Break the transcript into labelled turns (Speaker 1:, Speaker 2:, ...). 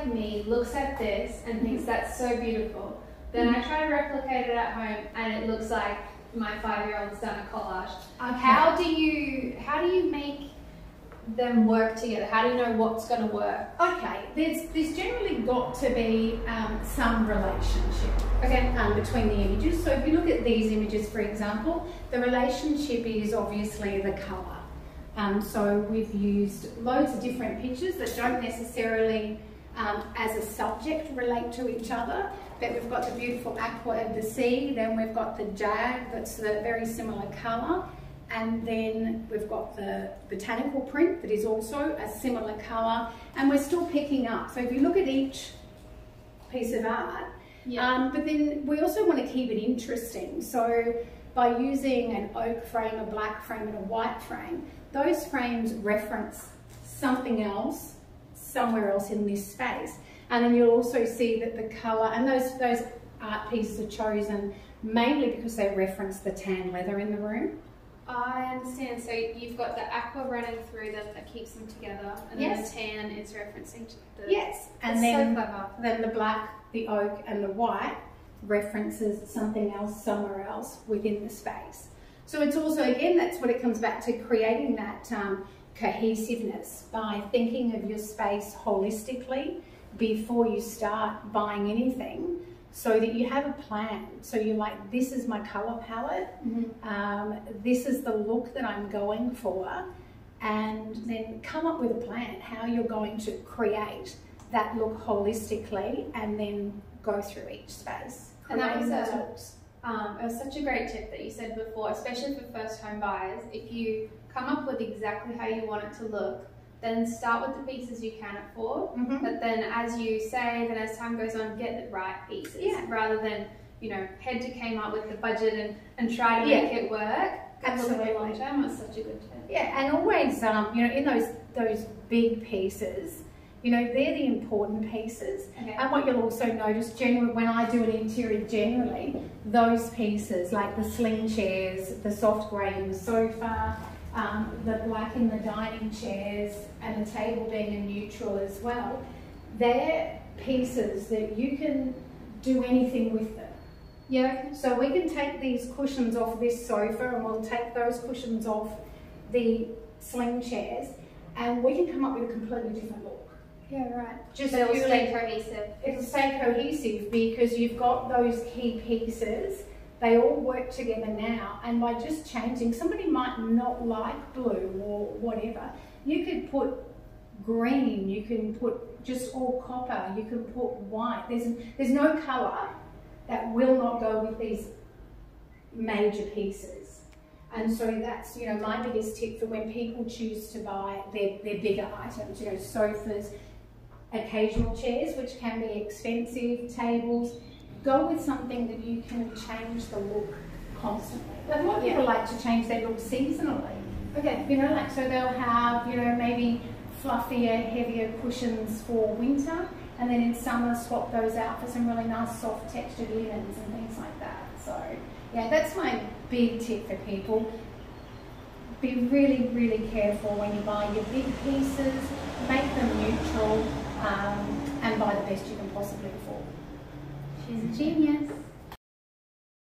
Speaker 1: like me looks at this and thinks that's so beautiful, then I try to replicate it at home and it looks like my 5-year-old's done a collage.
Speaker 2: Okay.
Speaker 1: How do you make them work together? How do you know what's going to work?
Speaker 2: Okay, there's generally got to be some relationship between the images. So if you look at these images, for example, the relationship is obviously the colour. So we've used loads of different pictures that don't necessarily as a subject relate to each other, but we've got the beautiful aqua of the sea, then we've got the jag that's the very similar colour, and then we've got the botanical print that is also a similar colour, and we're still picking up. So if you look at each piece of art, but then we also want to keep it interesting. So by using an oak frame, a black frame and a white frame, those frames reference something else somewhere else in this space. And then you'll also see that the colour, and those art pieces are chosen mainly because they reference the tan leather in the room.
Speaker 1: I understand. So you've got the aqua running through them that keeps them together, and then the tan is referencing the...
Speaker 2: And then the black, the oak and the white references something else somewhere else within the space. So it's also, again, that's what it comes back to, creating that cohesiveness by thinking of your space holistically before you start buying anything, so that you have a plan. So you're like, this is my colour palette, this is the look that I'm going for, and then come up with a plan how you're going to create that look holistically and then go through each space.
Speaker 1: And that was it was such a great tip that you said before, especially for first home buyers. If you come up with exactly how you want it to look, then start with the pieces you can afford, but then as you save and as time goes on, get the right pieces, rather than, you know, head to Kmart with the budget and try to make it work.
Speaker 2: Absolutely.
Speaker 1: Long term, that's such a good tip.
Speaker 2: Yeah, and always, you know, in those big pieces, you know, they're the important pieces. And what you'll also notice, generally, when I do an interior generally, those pieces, like the sling chairs, the soft grey in the sofa, the black in the dining chairs, and the table being a neutral as well, they're pieces that you can do anything with them. Yeah, so we can take these cushions off this sofa, and we'll take those cushions off the sling chairs, and we can come up with a completely different look.
Speaker 1: Yeah, right.
Speaker 2: Just
Speaker 1: it'll stay cohesive.
Speaker 2: It'll stay cohesive because you've got those key pieces. They all work together now, and by just changing, somebody might not like blue or whatever. You could put green, you can put just all copper, you can put white. There's no colour that will not go with these major pieces. And so that's, you know, my biggest tip for when people choose to buy their bigger items, you know, sofas, occasional chairs, which can be expensive, tables. Go with something that you can change the look constantly. Like a lot of people like to change their look seasonally. You know, like, so they'll have, you know, maybe fluffier, heavier cushions for winter, and then in summer swap those out for some really nice soft textured linens and things like that. So yeah, that's my big tip for people. Be really, really careful when you buy your big pieces, make them neutral, and buy the best you can possibly afford.
Speaker 1: She's a genius.